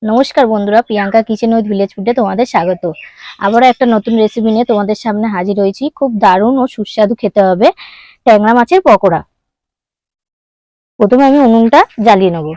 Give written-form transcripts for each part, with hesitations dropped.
নমস্কার বন্ধুরা, Priyanka kitchen with village ফুডে তোমাদের স্বাগত। আবারও একটা নতুন রেসিপি নিয়ে তোমাদের সামনে হাজির হয়েছি। খুব দারুণ ও সুস্বাদু খেতে হবে ট্যাংরা মাছের পকোড়া। প্রথমে আমি উনুনটা জ্বালিয়ে নেব।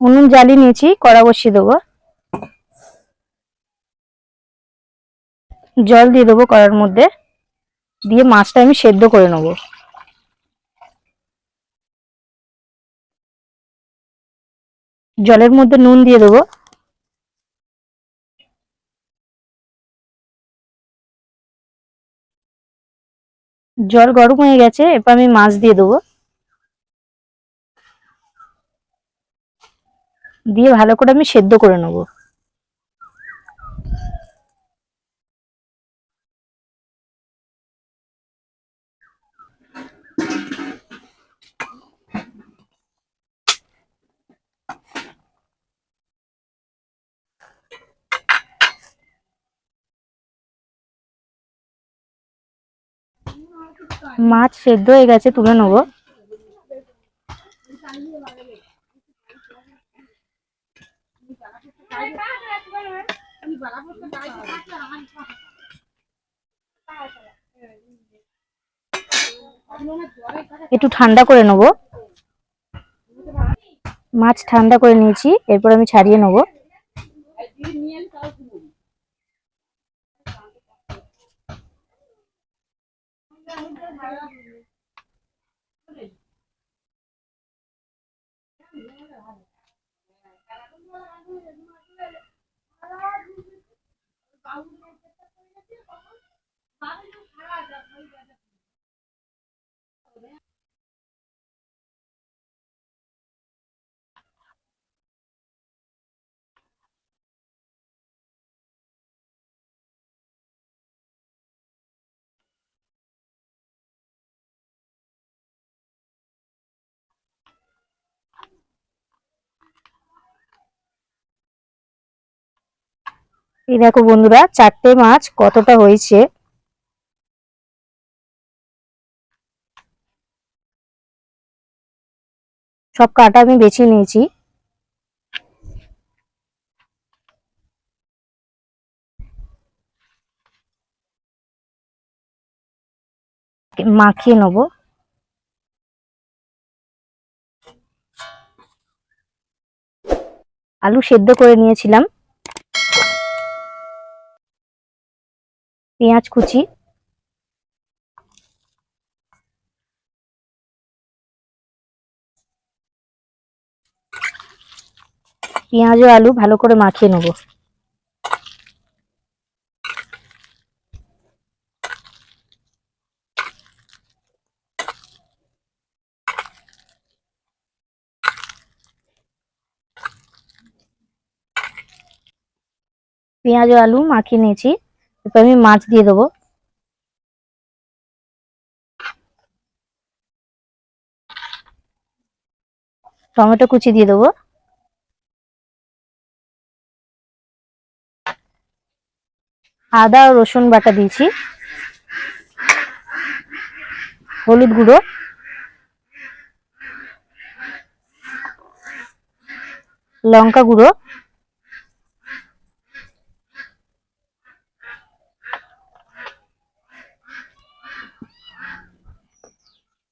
উনুন জ্বালিয়ে নিয়েছি, কড়া বসিয়ে দেবো। জল দিয়ে দেবো কড়ার মধ্যে, দিয়ে মাছটা আমি সেদ্ধ করে নেব। জলের মধ্যে নুন দিয়ে দেবো। জল গরম হয়ে গেছে, এরপর আমি মাছ দিয়ে দেবো। দিয়ে ভালো করে আমি সেদ্ধ করে নেব। মাছ সেদ্ধ হয়ে গেছে, তুলে নেব। একটু ঠান্ডা করে নেব। মাছ ঠান্ডা করে নিয়েছি, এরপর আমি ছাড়িয়ে নেব। এই দেখো বন্ধুরা, 4টে মাছ কতটা হয়েছে। সব কাটা আমি বেছে নিয়েছি। মাখিয়ে নেব। আলু সেদ্ধ করে নিয়েছিলাম। পেঁয়াজ কুচি, পেঁয়াজ ও আলু ভালো করে মাখিয়ে নেব। পেঁয়াজ ও আলু মাখিয়ে নিয়েছি, এরপর আমি মাছ দিয়ে দেবো। টমেটো কুচি দিয়ে দেবো। আদা ও রসুন বাটা দিয়েছি। হলুদ গুঁড়ো, লঙ্কা গুঁড়ো,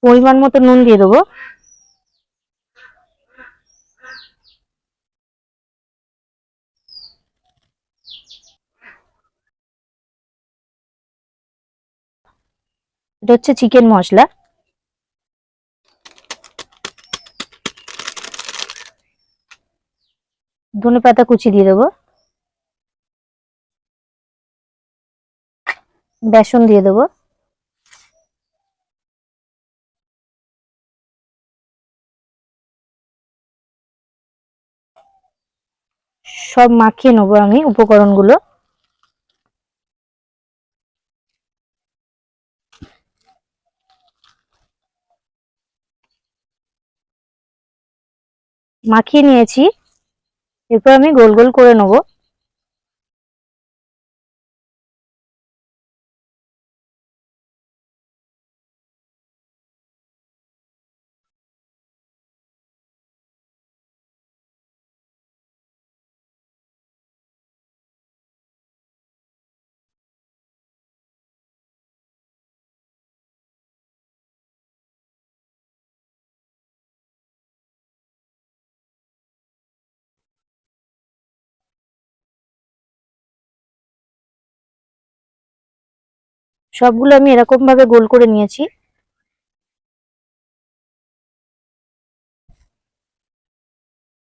পরিমাণ মতো নুন দিয়ে দেবো। এটা হচ্ছে চিকেন মশলা। ধনেপাতা কুচি দিয়ে দেবো। বেসন দিয়ে দেবো। সব মাখিয়ে নেবো আমি উপকরণগুলো। মাখিয়ে নিয়েছি, এরপর আমি গোল গোল করে নেবো। সবগুলো আমি এরকম ভাবে গোল করে নিয়েছি।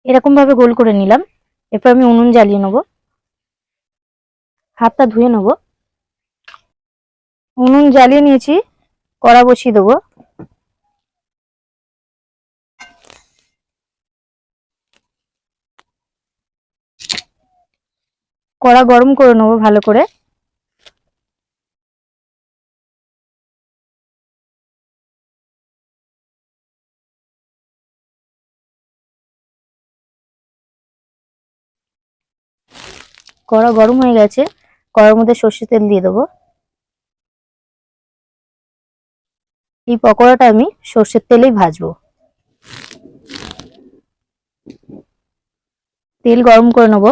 এরকম ভাবে গোল করে নিলাম। এরপর আমি উনুন জ্বালিয়ে নেব। হাতটা ধুয়ে নেব। উনুন জ্বালিয়ে নিয়েছি, কড়া বসিয়ে দেবো। কড়া গরম করে নেবো ভালো করে। কড়া গরম হয়ে গেছে, কড়ার মধ্যে সর্ষের তেল দিয়ে দেবো। এই পকোড়াটা আমি সর্ষের তেলেই ভাজবো। তেল গরম করে নেব।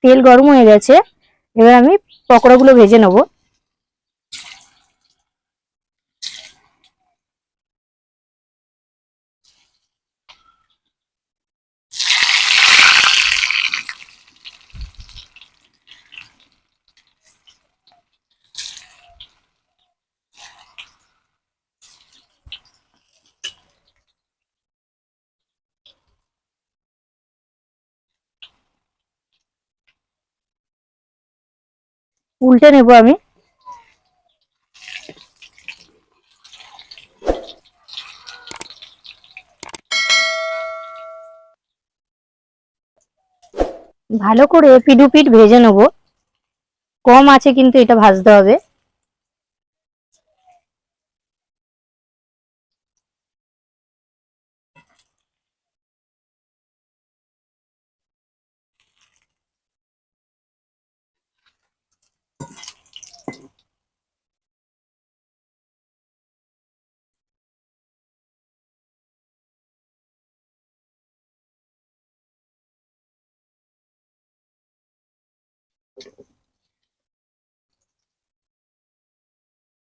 তেল গরম হয়ে গেছে, এবার আমি পকোড়াগুলো ভেজে নেব। উল্টে নেব আমি। ভালো করে এপিট ওপিট ভেজে নেব। কম আছে কিন্তু এটা ভাজতে হবে।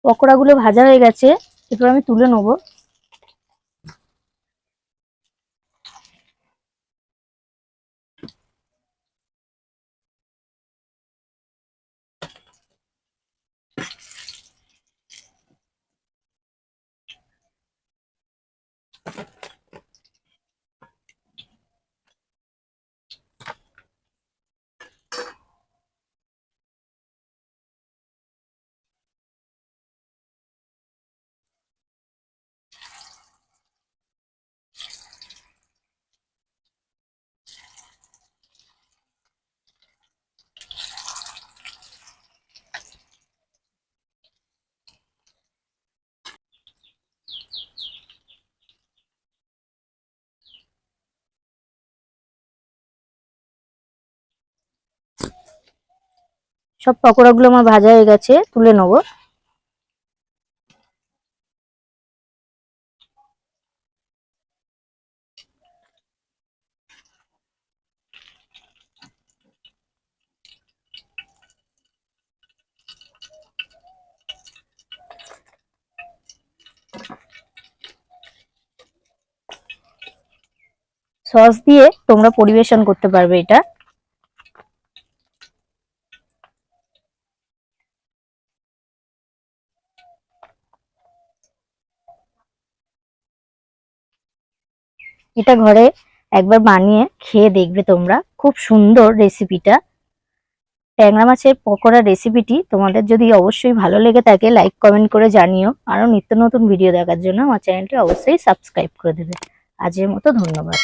পকোড়াগুলো ভাজা হয়ে গেছে, এরপর আমি তুলে নেব। সব পকোড়াগুলো আমার ভাজা হয়ে গেছে, তুলে নেব। সস দিয়ে তোমরা পরিবেশন করতে পারবে এটা। এটা ঘরে একবার বানিয়ে খেয়ে দেখবে তোমরা, খুব সুন্দর রেসিপিটা। ট্যাংরা মাছের পকোড়া রেসিপিটি তোমাদের যদি অবশ্যই ভালো লেগে থাকে, লাইক কমেন্ট করে জানিও। আরো নিত্য নতুন ভিডিও দেখার জন্য আমার চ্যানেলটি অবশ্যই সাবস্ক্রাইব করে দেবে। আজকের মতো ধন্যবাদ।